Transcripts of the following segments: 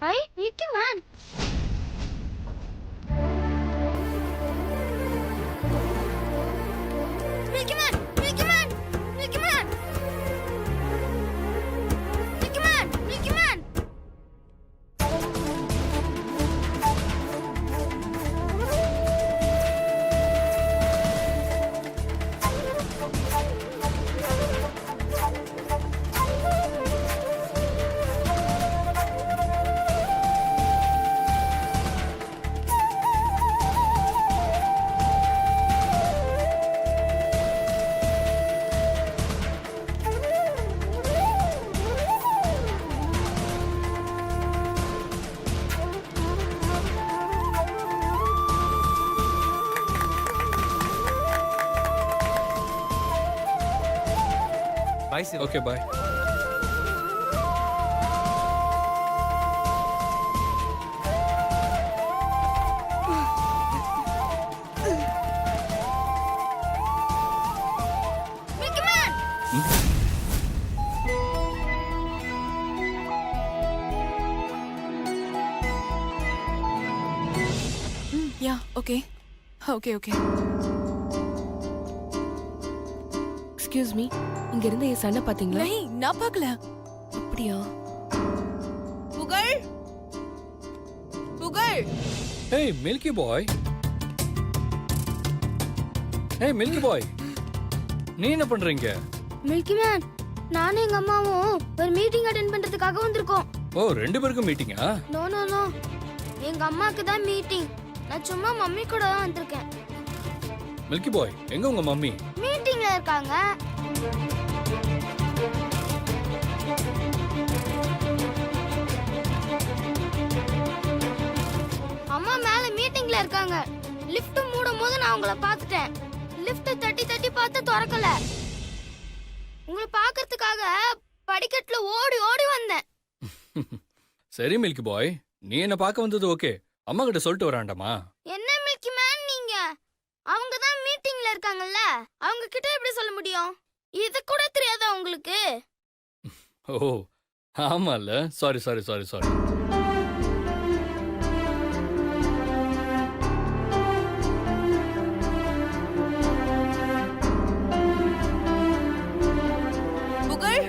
ஐ milky man. Milky man, milky man, milky man, milky man, milky man. Bye Siva. Okay bye. Milky man. Yeah okay okay okay. Excuse me, இங்க இருந்து என் சன்ன பாத்தீங்களா? नहीं நான் பார்க்கல. அப்படியா? புகழ் புகழ். ஏய் மில்கி பாய். ஏய் மில்கி பாய், நீ என்ன பண்றீங்க? மில்கி மேன், நானும் எங்க அம்மாவும் ஒரு மீட்டிங் அட்டெண்ட் பண்றதுக்காக வந்திருக்கோம். ஓ, ரெண்டு பேருக்கும் மீட்டிங்கா? நோ நோ நோ, எங்க அம்மாக்கு தான் மீட்டிங். நான் சும்மா மம்மி கூட தான் வந்திருக்கேன். மில்கி பாய், எங்க உங்க மம்மி? மீட்டிங்ல இருக்காங்க. அம்மா மேல மீட்டிங்ல இருக்காங்க. லிஃப்ட் மூடும் போது நான் உங்களை பார்த்துட்டேன். லிஃப்ட் தட்டி தட்டி பார்த்து திறக்கல. உங்களை பார்க்கிறதுக்காக படிக்கட்டுல ஓடி ஓடி வந்தேன். சரி மில்கி பாய், நீ என்ன பார்க்க வந்தது ஓகே. அம்மா கிட்ட சொல்லிட்டு வராண்டாமா? என்ன மில்கி மேன் நீங்க? அவங்க தான் மீட்டிங்ல இருக்காங்கல்ல, அவங்க கிட்ட எப்படி சொல்ல முடியும்? இது கூட தெரியாதா உங்களுக்கு? ஓ ஆமால, சாரி சாரி சாரி சாரி. புகழ்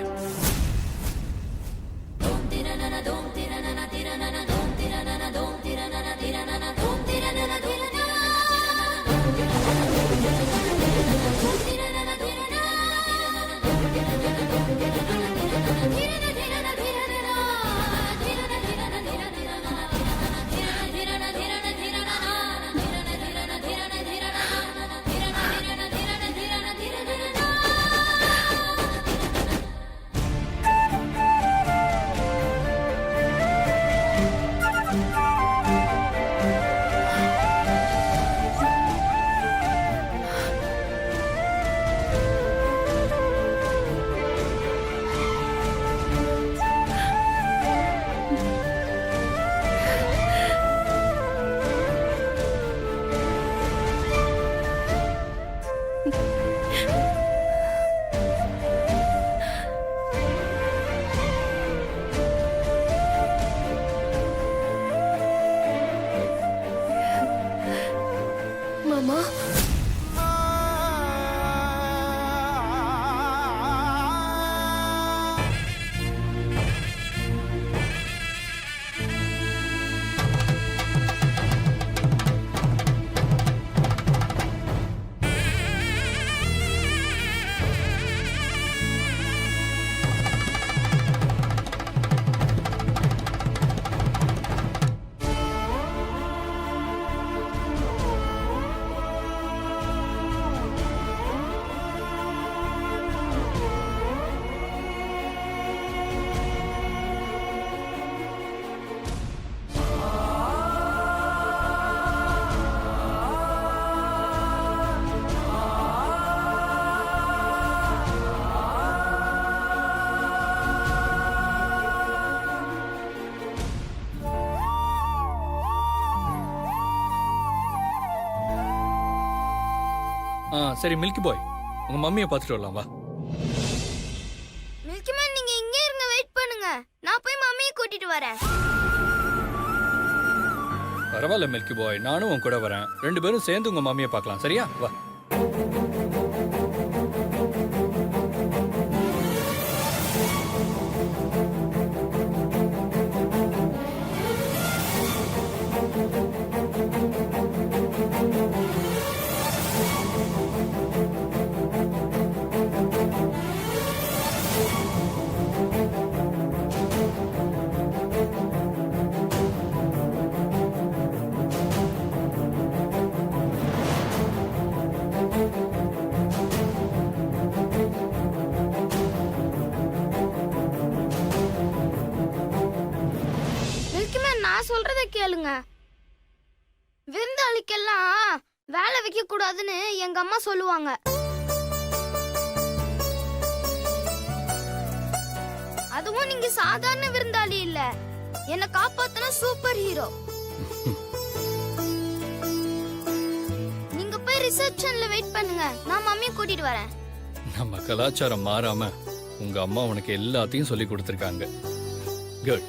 மாமா, சரி மில்கி பாய், உங்க மம்மியை பார்த்துட்டு வரலாம் வா. மில்கி மேன், நீங்க இங்கே இருங்க, வெயிட் பண்ணுங்க. நான் போய் மம்மியை கூட்டிட்டு வரேன். பரவாயில்ல மில்கி பாய், நானும் உன் கூட வரேன். 2 பேரும் சேர்ந்து உங்க மாமியை பார்க்கலாம். சரியா? வா. மில்கி மேன், நான் சொல்றத கேளுங்க. விருந்தாளிக்கெல்லாம் வேலை வைக்க கூடாதுன்னு எங்க அம்மா சொல்லுவாங்க. அதுவும் நீங்க சாதாரண விருந்தாளி இல்ல, என்ன காப்பாத்தின சூப்பர் ஹீரோ. நீங்க போய் ரிசப்ஷன்ல வெயிட் பண்ணுங்க, நான் மம்மியை கூட்டிட்டு வரேன். நம்ம கலாச்சாரம் மாறாம உங்க அம்மா உனக்கு எல்லாத்தையும் சொல்லி கொடுத்துருக்காங்க. குட்.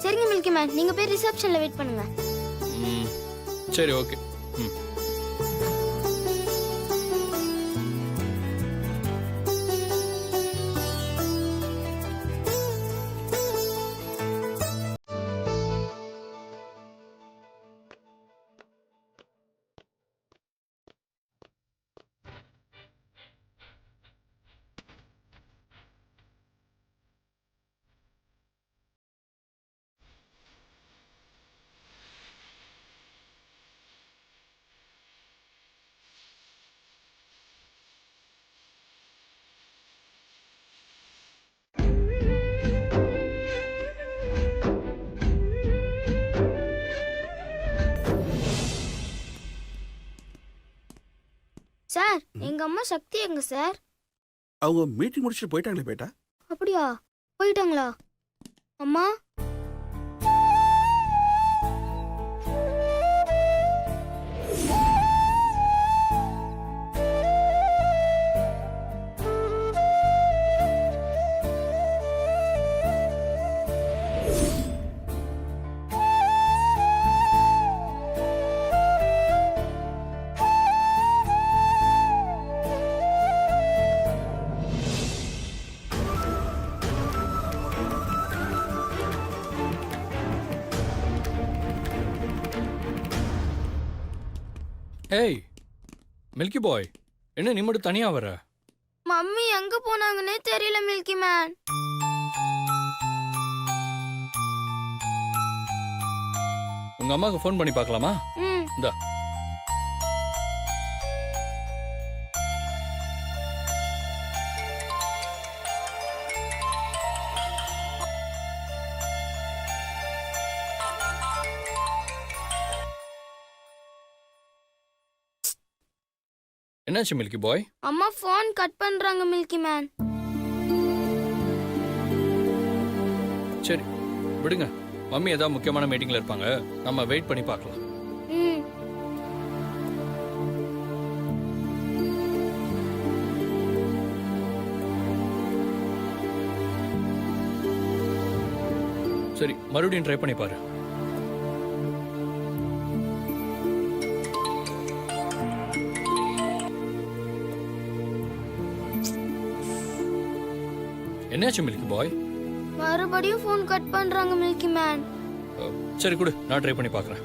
சரிங்க மில்கி மேன், நீங்க போய் ரிசப்ஷன்ல வெயிட் பண்ணுங்க. சரி, ஓகே. சார், எங்க அம்மா சக்தி எங்க சார்? அவங்க மீட்டிங் முடிச்சுட்டு போயிட்டாங்களே பேட்டா. அப்படியா? போயிட்டாங்களா? அம்மா, ஏய் மில்கி பாய், என்ன நீ மட்டும் தனியா வர? மம்மி எங்க போனாங்கன்னே தெரியல மில்கி மேன். உங்க அம்மாக்கு ஃபோன் பண்ணி பார்க்கலாமா? இந்தா. என்னாச்சு மில்கி பாய்? அம்மா போன் கட் பண்றாங்க மில்கி மேன். சரி விடுங்க, மம்மி ஏதாவது முக்கியமான மீட்டிங்ல இருப்பாங்க, நம்ம வெயிட் பண்ணி பார்க்கலாம். சரி, மறுபடியும் ட்ரை பண்ணி பாரு. என்னாச்சு மில்கி பாய்? மறுபடியும் போன் கட் பண்றாங்க மில்கி மேன். சரி கொடு, நான் ட்ரை பண்ணி பார்க்கறேன்.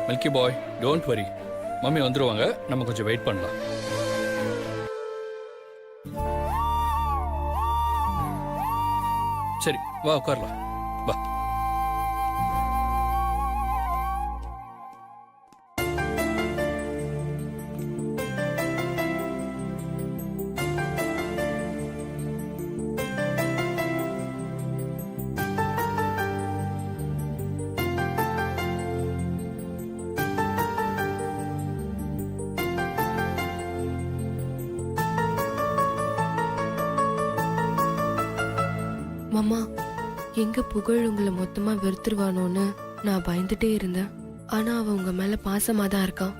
Milky bye, don't worry, mummy வந்துருவாங்க, நம்ம கொஞ்சம் வெயிட் பண்ணலாம். சரி வா உட்காரலாம், வா. மாமா எங்க புகழ் உங்களை மொத்தமா வெறுத்துருவானோன்னு நான் பயந்துட்டே இருந்தேன். ஆனா அவ உங்க மேல பாசமா தான் இருக்கான்.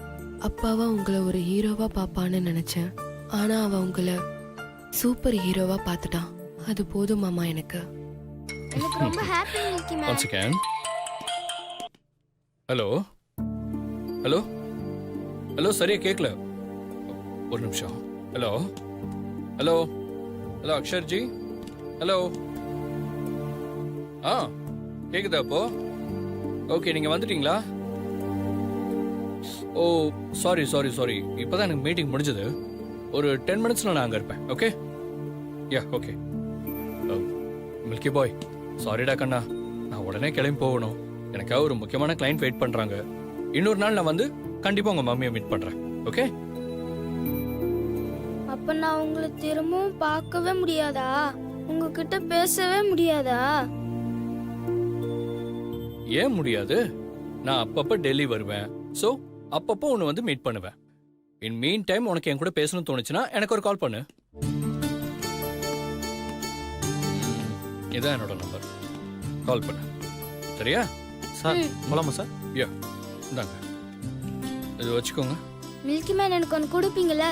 அப்பாவா உங்களை ஒரு ஹீரோவா பாப்பான்னு நினைச்சேன். ஆனா அவ உங்களை சூப்பர் ஹீரோவா பார்த்துட்டான். அது போதும் மாமா எனக்கு. எனக்கு ரொம்ப happy milky man. One second. Hello hello hello, சரியா கேட்கல. ஒரு நிமிஷம். Hello hello hello Akshar ji, hello. ஆ கேக்குதா அப்போ? ஓகே, நீங்க வந்துட்டீங்களா? ஓ சாரி சாரி சாரி, இப்போதான் எனக்கு மீட்டிங் முடிஞ்சது. ஒரு 10 மினிட்ஸ்ல நான் அங்கே இருப்பேன். Okay, yeah okay. மில்கி பாய், சாரிடா கண்ணா, நான் உடனே கிளம்பி போகணும். எனக்காக ஒரு முக்கியமான கிளைண்ட் வெயிட் பண்றாங்க. இன்னொரு நாள் நான் வந்து கண்டிப்பா உங்க மம்மியை மீட் பண்றேன். ஓகே? அப்ப நான் உங்களை திரும்பவும் பார்க்கவே முடியாதா? உங்ககிட்ட பேசவே முடியாதா? ஏன் முடியாது? நான் அப்பப்ப டெல்லி வருவேன். சோ அப்பப்போ உன்னை வந்து மீட் பண்ணுவேன். இன் மீன் டைம் உனக்கு என் கூட பேசணும்னு தோணுச்சுன்னா எனக்கு ஒரு கால் பண்ணு. இதான் என்னோட நம்பர். கால் பண்ணு, சரியா? சார் போலாமா சார்? யா, இந்தாங்க, இது வச்சுக்கோங்க. மில்கி மேன் எனக்கு ஒன்று கொடுப்பீங்களா?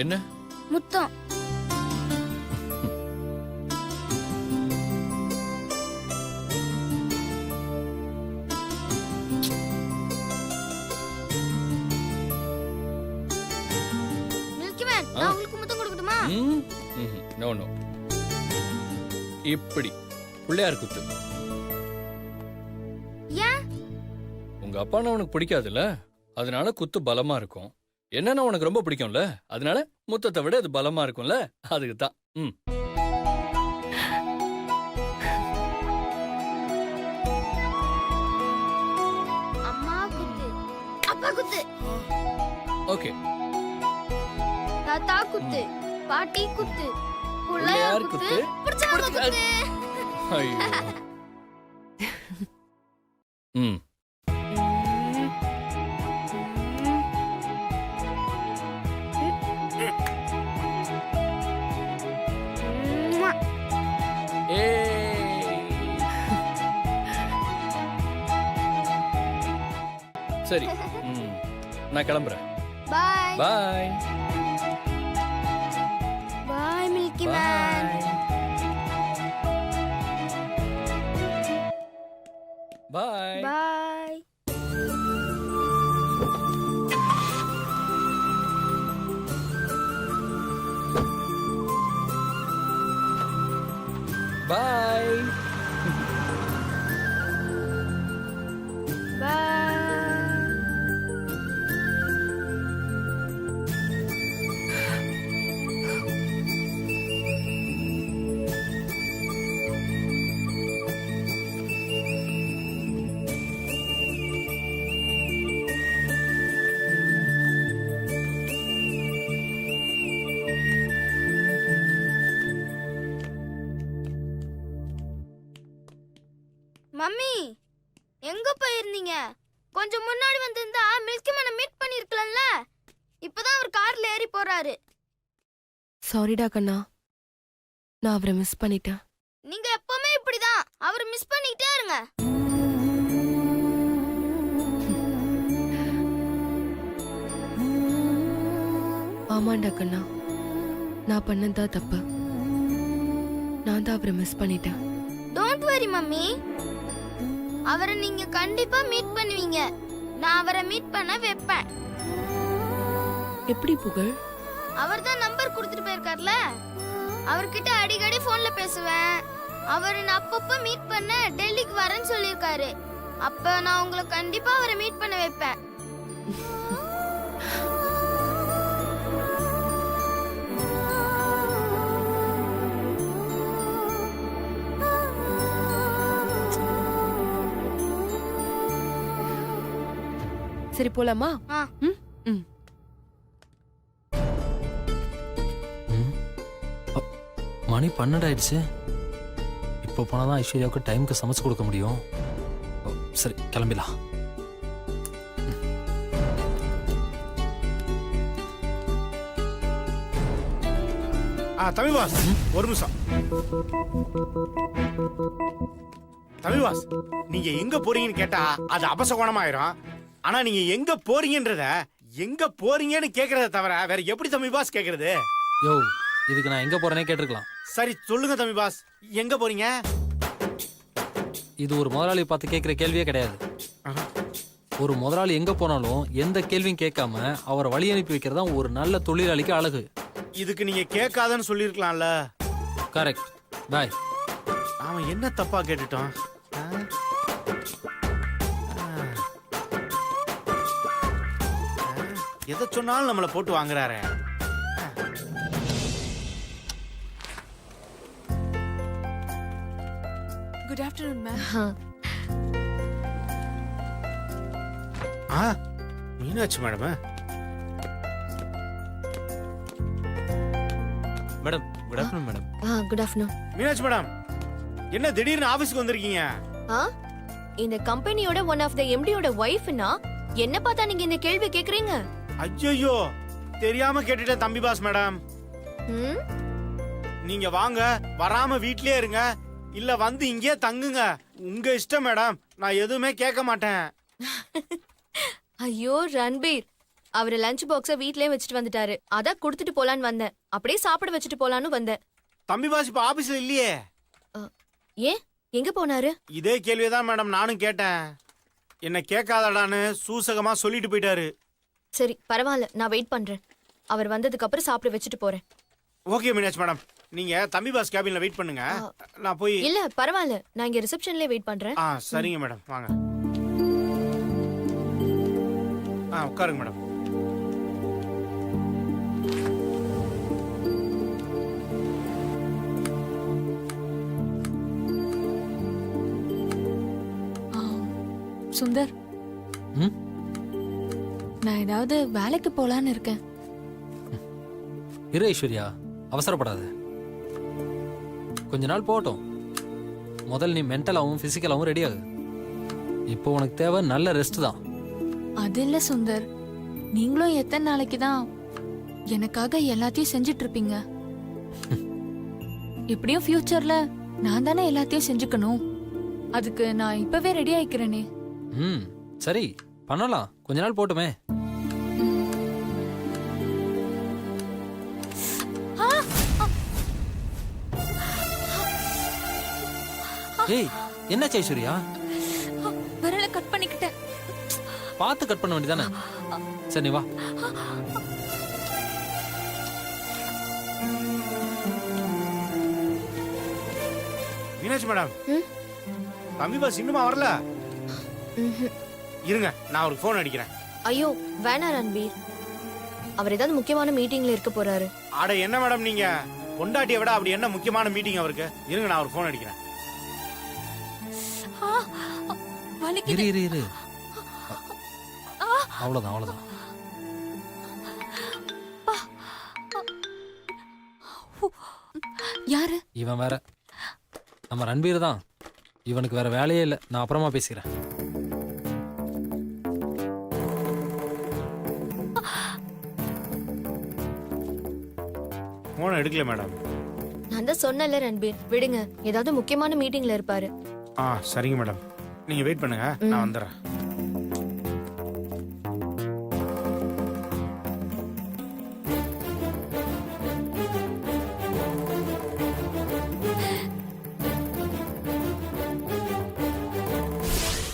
என்ன? முத்தம். மில்கி மேன், நான் உங்களுக்கு முத்தம் கொடுக்கட்டுமா? நோ நோ, இப்படி பிள்ளையார் குத்து. ஏன்? உங்க அப்பானா உனக்கு பிடிக்காதுல்ல, அதனால குத்து பலமா இருக்கும். என்னன்னா உனக்கு ரொம்ப பிடிக்கும்ல, அதனால முத்தத்தை விட அது பலமா இருக்கும்ல, அதுக்கு தான். அம்மா குத்து, அப்பா குத்து, ஓகே. தாத்தா குத்து, பாட்டி குத்து, பிள்ளையார் பிள்ளையார் குத்து, குத்து, பிடிச்சவங்க குத்து. ஐயோ. ம் ம்மா. சரி, நான் கிளம்புறேன். பாய் பாய் பாய் மில்கி மேன். பாய். பாய். பாய். பாய். மம்மி, எங்க போயிருந்தீங்க? கொஞ்சம் முன்னாடி வந்திருந்தா மில்கி மேனை மீட் பண்ணிருக்கலாம்ல. இப்பதான் அவர் கார்ல ஏறி போறாரு. சாரிடா கண்ணா, நான் அவரை மிஸ் பண்ணிட்டேன். நீங்க எப்பவுமே இப்படிதான் அவர் மிஸ் பண்ணிக்கிட்டே இருங்க. ஆமாண்டா கண்ணா, நான் பண்ணதா தப்பு. நான் தான் அவரை மிஸ் பண்ணிட்டேன். டோன்ட் வரி மம்மி, அவரை நீங்க கண்டிப்பா மீட் பண்ணுவீங்க. நான் அவரை மீட் பண்ண வைப்பேன். எப்படி புகழ்? அவர் தான் நம்பர் கொடுத்துட்டு போயிருக்கார்ல, அவர்கிட்ட அடிக்கடி போன்ல பேசுவேன். அவர் நான் அப்பப்ப மீட் பண்ண டெல்லிக்கு வரேன்னு சொல்லியிருக்காரு. அப்ப நான் உங்களை கண்டிப்பா அவரை மீட் பண்ண வைப்பேன். சரி போலாமா? ஆ. ம் ம். மணி 12 ஆயிடுச்சு. இப்போ போனாதான் ஐஸ்வர்யாவுக்கு டைமுக்கு சமைச்சு கொடுக்க முடியும். சரி கிளம்பிடலாம். தம்பி பாஸ் ஒரு நிமிஷம். தம்பி பாஸ், நீங்க எங்க போறீங்கன்னு கேட்டா அது அபசகுணமாயிரும். ஆனா நீங்க எங்க போறீங்கன்றத எங்க போறீங்கன்னு கேக்குறத தவிர வேற எப்படி தம்பி பாஸ் கேக்குறது? யோ இதுக்கு நான் எங்க போறேனே கேட்டிருக்கலாம். சரி சொல்லுங்க தம்பி பாஸ், எங்க போறீங்க? இது ஒரு முதலாளி பார்த்து கேட்குற கேள்வியே கிடையாது. ஒரு முதலாளி எங்க போனாலும் எந்த கேள்வியும் கேட்காம அவரை வழி அனுப்பி வைக்கிறதா ஒரு நல்ல தொழிலாளிக்கு அழகு. இதுக்கு நீங்க கேட்காதன்னு சொல்லிருக்கலாம்ல. கரெக்ட். பாய். அவன் என்ன தப்பா கேட்டுட்டான்? எதை சொன்னாலும் நம்மளை போட்டு வாங்குறாரு. Good afternoon ma'am. Meenakshi madam. Madam good afternoon madam. Good afternoon. Meenakshi madam, என்ன திடீர்னு ஆபீஸ்க்கு வந்திருக்கீங்க? இந்த கம்பெனியோட ஒன் ஆஃப் த எம்டியோட ஒய்ஃப்னா என்ன பார்த்தா நீங்க இந்த கேள்வி கேக்குறீங்க? ஐயோ தெரியாம கேட்டுட்டேன் தம்பி பாஸ் மேடம். ம்? நீங்க வாங்க, வராம வீட்லயே இருங்க, இல்ல வந்து இங்கே தங்குங்க. உங்க இஷ்டம் மேடம், நான் எதுவுமே கேட்க மாட்டேன். ஐயோ ரன்பீர், அவரு லஞ்ச் பாக்ஸ வீட்லயே வச்சுட்டு வந்துட்டாரு. அதான் கொடுத்துட்டு போலான்னு வந்தேன். அப்படியே சாப்பிட வச்சுட்டு போலான்னு வந்தேன். தம்பி பாஸ் இப்ப ஆபீஸ்ல இல்லையே. ஏன் எங்க போனாரு? இதே கேள்விதான் மேடம் நானும் கேட்டேன். என்ன கேட்காதடான்னு சூசகமா சொல்லிட்டு போயிட்டாரு. சரி பரவாயில்ல, நான் வெயிட் பண்றேன். அவர் வந்ததுக்கு அப்புறம் சாப்பிட வச்சுட்டு போறேன். ஓகே மீனாட்சி மேடம், நீங்க தம்பி பாஸ் கேபின்ல வெயிட் பண்ணுங்க. நான் போய் இல்ல பரவாயில்ல, நான் இங்க ரிசப்ஷன்லயே வெயிட் பண்றேன். சரிங்க மேடம், வாங்க. உட்காருங்க மேடம். சுந்தர், ம்? நான் ஏதாவது வேலைக்கு போலான்னு இருக்கேன். இரு ஐஸ்வர்யா, அவசரப்படாத. கொஞ்ச நாள் போகட்டும். முதல்ல நீ மென்டலாவும் பிசிக்கலாவும் ரெடி ஆகு. இப்போ உனக்கு தேவை நல்ல ரெஸ்ட் தான். அது இல்ல சுந்தர், நீங்களும் எத்தனை நாளைக்கு தான் எனக்காக எல்லாத்தையும் செஞ்சுட்டு இருப்பீங்க? எப்படியும் ஃபியூச்சர்ல நான் தானே எல்லாத்தையும் செஞ்சுக்கணும். அதுக்கு நான் இப்பவே ரெடி ஆயிக்கிறேனே. ம் சரி பண்ணலாம், கொஞ்ச நாள் போட்டுமே. ஏய் என்னாச்சு ஐஸ்வர்யா? விரலை கட் பண்ணிக்கிட்டேன். பார்த்து கட் பண்ண வேண்டியதானே? சரி நீ வா. மீனாட்சி மேடம், தம்பி பாஸ் இன்னுமா வரல? இருங்க, நான் அவருக்கு போன் அடிக்கிறேன். ஐயோ வேணா ரன்பீர், அவர் ஏதாவது முக்கியமான மீட்டிங்ல இருக்க போறாரு. அட என்ன மேடம் நீங்க, பொண்டாட்டியை விட அப்படி என்ன முக்கியமான மீட்டிங் அவருக்கு? இருங்க, நான் அவருக்கு போன் அடிக்கிறேன். இரு இரு இரு. அவ்வளவுதான் அவ்வளவுதான். யாரு இவன் வேற நம்ம ரன்பீர் தான். இவனுக்கு வேற வேலையே இல்லை. நான் அப்புறமா பேசிக்கிறேன். போன் எடுக்கல மேடம். நான் தான் சொன்னல ரன்பீர், விடுங்க, ஏதாவது முக்கியமான மீட்டிங்ல இருப்பாரு. சரிங்க மேடம், நீங்க வெயிட் பண்ணுங்க, நான் வந்துடுறேன்.